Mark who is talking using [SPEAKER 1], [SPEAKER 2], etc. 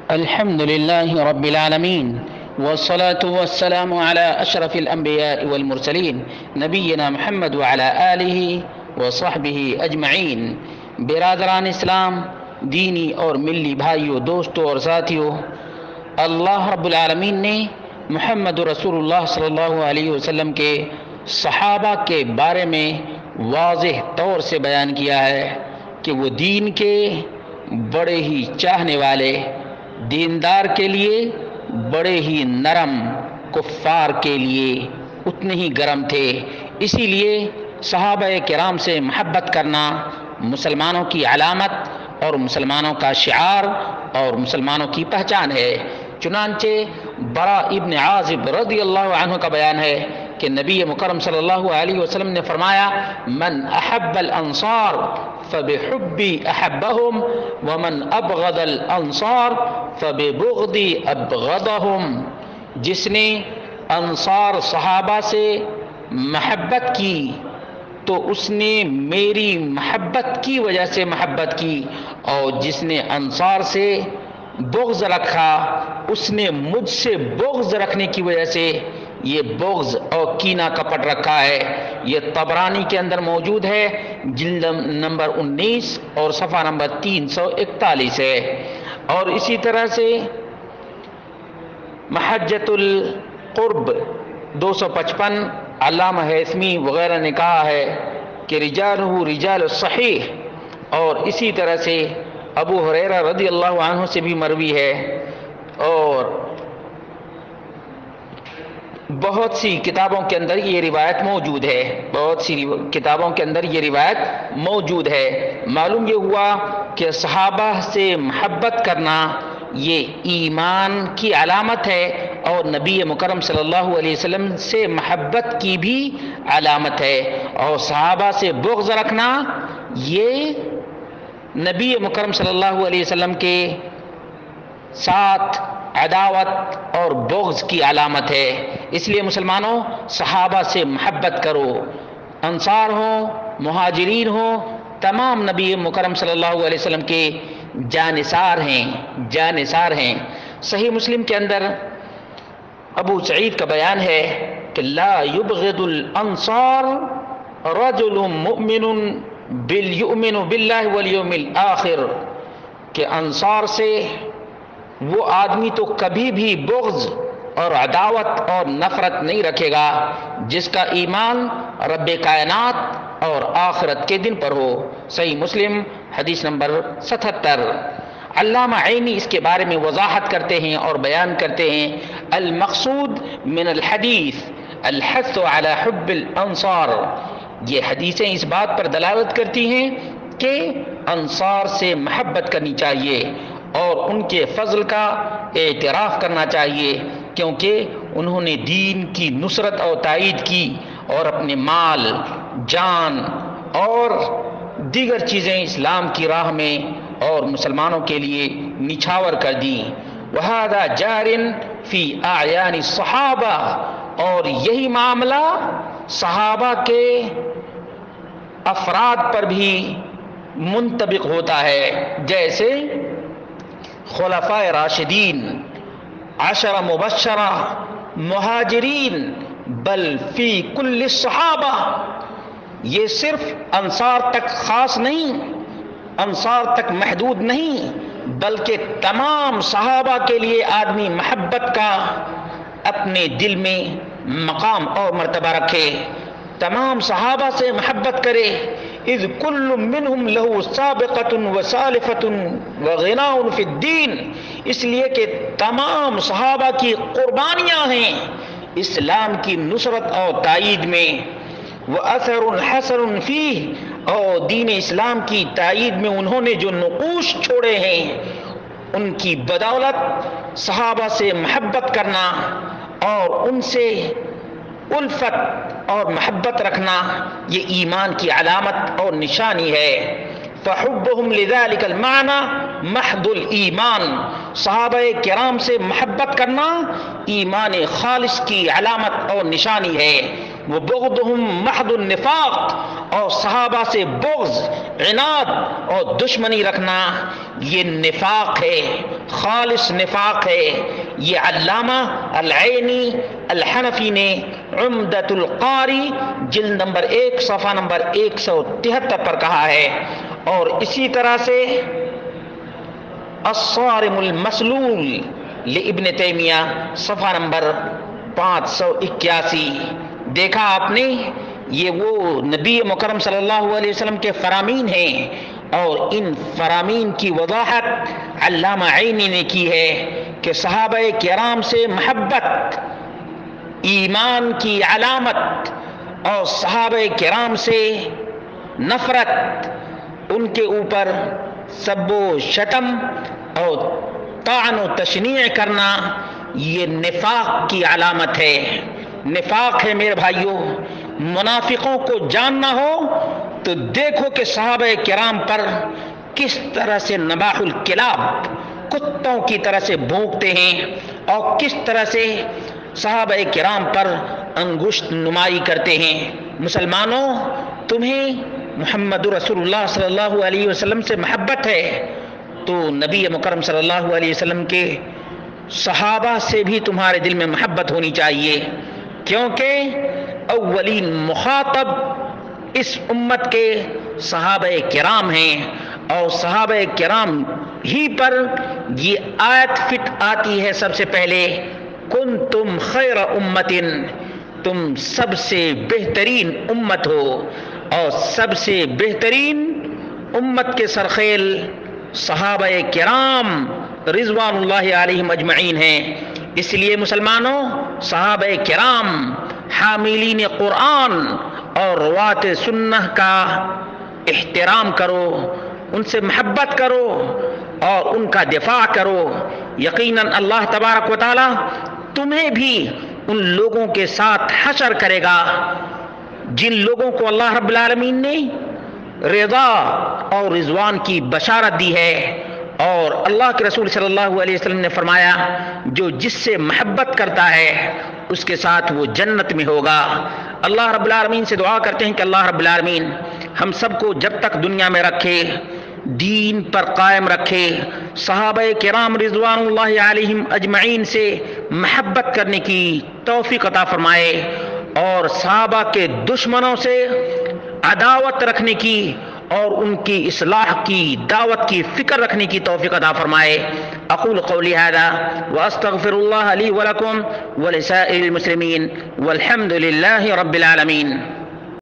[SPEAKER 1] الحمد لله رب العالمين والصلاة والسلام على أشرف الأنبياء والمرسلين نبينا محمد وعلى آله وصحبه أجمعین۔ برادران اسلام، دینی اور ملی بھائیوں، دوستوں اور ساتھیوں، اللہ رب العالمین نے محمد رسول اللہ صلی اللہ علیہ وسلم کے صحابہ کے بارے میں واضح طور سے بیان کیا ہے کہ وہ دین کے بڑے ہی چاہنے والے، دیندار کے لیے بڑے ہی نرم، کفار کے لیے اتنے ہی گرم تھے۔ اسی لیے صحابہ کرام سے محبت کرنا مسلمانوں کی علامت اور مسلمانوں کا شعار اور مسلمانوں کی پہچان ہے۔ چنانچہ برا ابن عازب رضی اللہ عنہ کا بیان ہے کہ نبی مکرم صلی اللہ علیہ وسلم نے فرمایا: من احب الانصار فبحبی احبہم ومن ابغض الانصار فببغضی ابغضہم۔ جس نے انصار صحابہ سے محبت کی تو اس نے میری محبت کی وجہ سے محبت کی، اور جس نے انصار سے بغض رکھا اس نے مجھ سے بغض رکھنے کی وجہ سے یہ بغض اور کینہ کپٹ رکھا ہے۔ یہ طبرانی کے اندر موجود ہے، جلد نمبر 19 اور صفحہ نمبر 341 ہے۔ اور اسی طرح سے محجۃ القرب 255 علامہ ہیثمی وغیرہ نے کہا ہے کہ رجالہ رجال الصحیح، اور اسی طرح سے ابو ہریرہ رضی اللہ عنہ سے بھی مروی ہے، اور بہت سی کتابوں کے اندر یہ روایت موجود ہے، بہت سی کتابوں کے اندر یہ روایت موجود ہے۔ معلوم یہ ہوا کہ صحابہ سے محبت کرنا یہ ایمان کی علامت ہے، اور نبی مکرم صلی اللہ علیہ وسلم سے محبت کی بھی علامت ہے، اور صحابہ سے بغض رکھنا یہ نبی مکرم صلی اللہ علیہ وسلم کے ساتھ عداوت اور بغض کی علامت ہے۔ اس لیے مسلمانوں، صحابہ سے محبت کرو، انصار ہوں، مہاجرین ہوں، تمام نبی مکرم صلی اللہ علیہ وسلم کے جانثار ہیں۔ صحیح مسلم کے اندر ابو سعید کا بیان ہے کہ لا یبغض الانصار رجل مؤمن یؤمن باللہ والیوم الآخر، کہ انصار سے وہ آدمی تو کبھی بھی بغض اور عداوت اور نفرت نہیں رکھے گا جس کا ایمان رب کائنات اور آخرت کے دن پر ہو۔ صحیح مسلم حدیث نمبر 77۔ علامہ عینی اس کے بارے میں وضاحت کرتے ہیں اور بیان کرتے ہیں: المقصود من الحدیث الحث علی حب الانصار۔ یہ حدیثیں اس بات پر دلالت کرتی ہیں کہ انصار سے محبت کرنی چاہیے اور ان کے فضل کا اعتراف کرنا چاہیے، کیونکہ انہوں نے دین کی نصرت اور تائید کی اور اپنے مال، جان اور دیگر چیزیں اسلام کی راہ میں اور مسلمانوں کے لیے نچھاور کر دیں۔ وہذا جار فی اعیان الصحابہ، اور یہی معاملہ صحابہ کے افراد پر بھی منطبق ہوتا ہے، جیسے خلفائے راشدین، 10 مبشرہ، مہاجرین، بل فی کل الصحابہ۔ یہ صرف انصار تک خاص نہیں، انصار تک محدود نہیں، بلکہ تمام صحابہ کے لیے آدمی محبت کا اپنے دل میں مقام اور مرتبہ رکھے، تمام صحابہ سے محبت کرے۔ اذ کل منہم لہ سابقۃ وسالفۃ وغناء فی الدین، اس لیے کہ تمام صحابہ کی قربانیاں ہیں اسلام کی نصرت اور تائید میں، وَأَثَرٌ حَسَنٌ فِيهِ، اور دین اسلام کی تائید میں انہوں نے جو نقوش چھوڑے ہیں ان کی بدولت صحابہ سے محبت کرنا اور ان سے الفت اور محبت رکھنا یہ ایمان کی علامت اور نشانی ہے۔ فحبهم لذلك المعنى محض الایمان، صحابہ کرام سے محبت کرنا ایمان خالص کی علامت اور نشانی ہے۔ وبغضهم محض النفاق، اور صحابہ سے بغض، عناد اور دشمنی رکھنا یہ نفاق ہے، خالص نفاق ہے۔ یہ علامہ العینی الحنفی نے عمدۃ القاری جلد نمبر 1 صفحہ نمبر 173 پر کہا ہے، اور اسی طرح سے الصارم المسلول لابن تیمیہ صفحہ نمبر 581۔ دیکھا آپ نے، یہ وہ نبی مکرم صلی اللہ علیہ وسلم کے فرامین ہیں، اور ان فرامین کی وضاحت علامہ عینی نے کی ہے کہ صحابہ کرام سے محبت ایمان کی علامت، اور صحابہ کرام سے نفرت، ان کے اوپر سب و شتم اور طعن و تشنیع کرنا، یہ نفاق کی علامت ہے۔ نفاق ہے میرے بھائیوں۔ منافقوں کو جاننا ہو تو دیکھو کہ صحابہ کرام پر کس طرح سے نباح الکلاب، کتوں کی طرح سے بھونکتے ہیں، اور کس طرح سے صحابہ کرام پر انگشت نمائی کرتے ہیں۔ مسلمانوں، تمہیں محمد رسول اللہ صلی اللہ علیہ وسلم سے محبت ہے تو نبی مکرم صلی اللہ علیہ وسلم کے صحابہ سے بھی تمہارے دل میں محبت ہونی چاہیے، کیونکہ اولین مخاطب اس امت کے صحابہ کرام ہیں، اور صحابہ کرام ہی پر یہ آیت فٹ آتی ہے سب سے پہلے، کنتم خیر امت، تم سب سے بہترین امت ہو، اور سب سے بہترین امت کے سرخیل صحابہ کرام رضوان اللہ علیہم اجمعین ہیں۔ اس لیے مسلمانوں، صحابہ کرام حاملین قرآن اور روات سنہ کا احترام کرو، ان سے محبت کرو اور ان کا دفاع کرو۔ یقیناً اللہ تبارک و تعالی تمہیں بھی ان لوگوں کے ساتھ حشر کرے گا جن لوگوں کو اللہ رب العالمین نے رضا اور رضوان کی بشارت دی ہے، اور اللہ کے رسول صلی اللہ علیہ وسلم نے فرمایا جو جس سے محبت کرتا ہے اس کے ساتھ وہ جنت میں ہوگا۔ اللہ رب العالمین سے دعا کرتے ہیں کہ اللہ رب العالمین ہم سب کو جب تک دنیا میں رکھے دین پر قائم رکھے، صحابہ کرام رضوان اللہ علیہم اجمعین سے محبت کرنے کی توفیق عطا فرمائے، اور صحابہ کے دشمنوں سے عداوت رکھنے کی اور ان کی اصلاح کی دعوت کی فکر رکھنے کی توفیق عطا فرمائے۔ اقول قولی ھذا واستغفر اللہ لی ولکم ولسائر المسلمین والحمد للہ رب العالمین۔